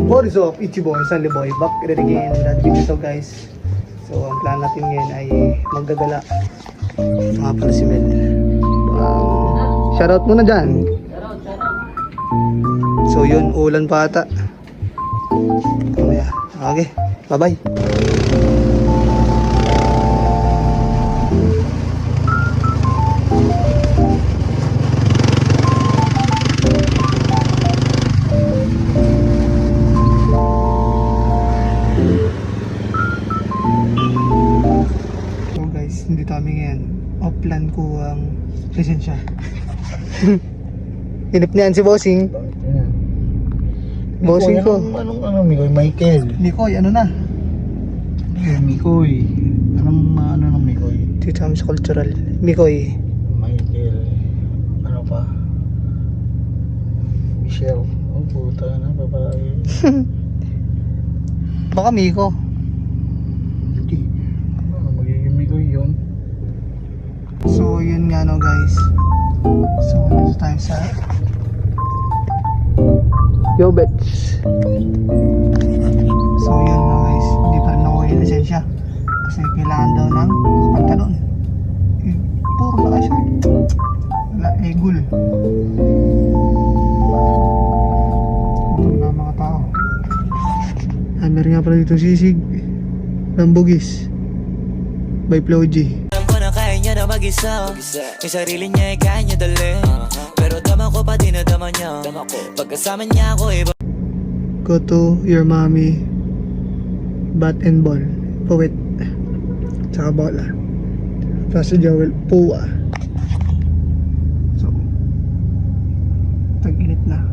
What is up? Ichiboy, Sunny Boy, back at it again with another video. So guys, so ang plan natin ngayon ay maggagala. Mga pala si Mel. Shoutout muna dyan. So yun, ulan pa ata. Okay, bye bye. Hindi kami ngayon. Off-plan ko ang lisensya. Hinip niyan si Bossing. Bossing ko. Anong Mikoy? Michael. Mikoy, ano na? Mikoy. Anong Mikoy? Dito kami sa cultural. Mikoy. Michael. Ano pa? Michelle. Oh, puta na, babae. Baka Miko. Hindi. Ano magiging Mikoy yun? So yun nga no guys. So dito tayo sa Yobets. So yun no guys, hindi pa rin ako yung lisensya kasi kailangan daw ng pantalon. Puro naka-short. Wala, egul. Ito na mga tao. Meron nga pala dito sisig Lambugis by Flo G. Na mag-isa, yung sarili niya ay kaya niya dali. Pero dama ko pa din na dama niya. Pagkasama niya ako iba. Go to your mommy. Bat and ball. Puwit. Tsaka bola. Tapos si Joel. Puwa. So tag-init na.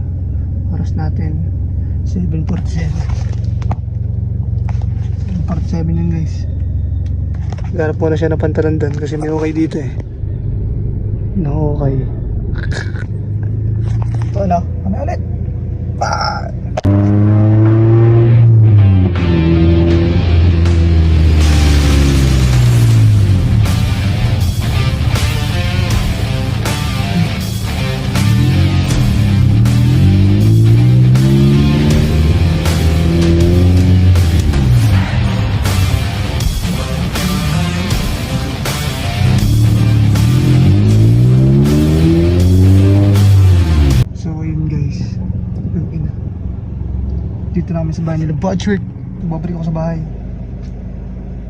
Oras natin 7:47. 7:47 yun guys. Garap mo na siya ng pantalan doon kasi may okay dito eh. No okay. Ito na. Ano ulit? Bye! Dito namin sa bahay nila Budget. Babalik ako sa bahay.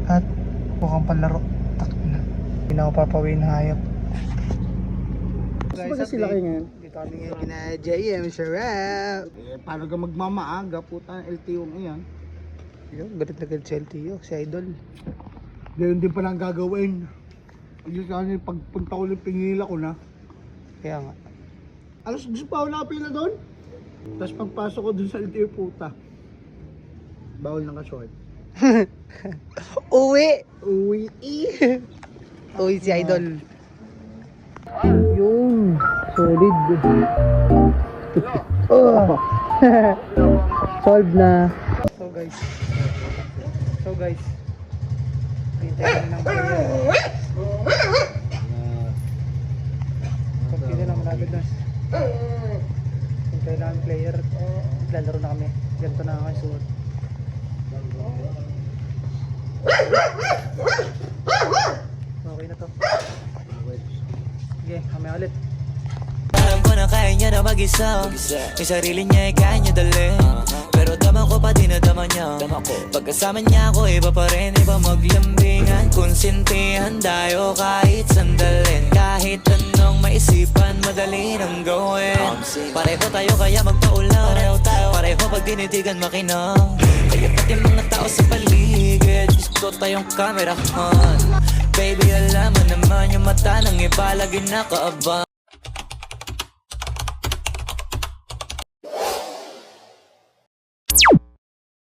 At bukang palaro. Takina. Hindi na ako papawin hayop. Guys, Baga sila kayo ngayon? Dito kami ngayon kina JM Sharap. Paano ka magmamaaga? Puta, LTO mo yan. Yun, galit na galit si LTO, si Idol. Gayon din palang gagawin. Yung sana yung pagpunta ko ng pingila ko na. Kaya nga. Alas gusto pa ako nakapila doon? Tapos pagpasok ko dun sa LTO, puta, bawal naka-short. Uwi! Uwi. Uwi si Idol. Yung solid. Solved na. So guys. Hintayin lang ng player. Kunti na lang, malapit na. Hintayin lang ang player. Lalaro na kami. Ganito na ako suot. Okay na to. Sige, kami ulit. Alam ko na kaya niya na mag-isa, yung sarili niya ay kaya niya dali. Pero dama ko pa din na dama niya. Pagkasama niya ako iba pa rin. Iba maglambingan, konsintihan tayo kahit sandalin. Kahit anong maisipan, madali nang gawin. Pareho tayo kaya magpaulan. Pareho pag dinitigan makinang. Kaya pati mga tao sa paligid gusto tayong kamerahan. Baby alam mo naman yung mata ng iba lagi nakaabang.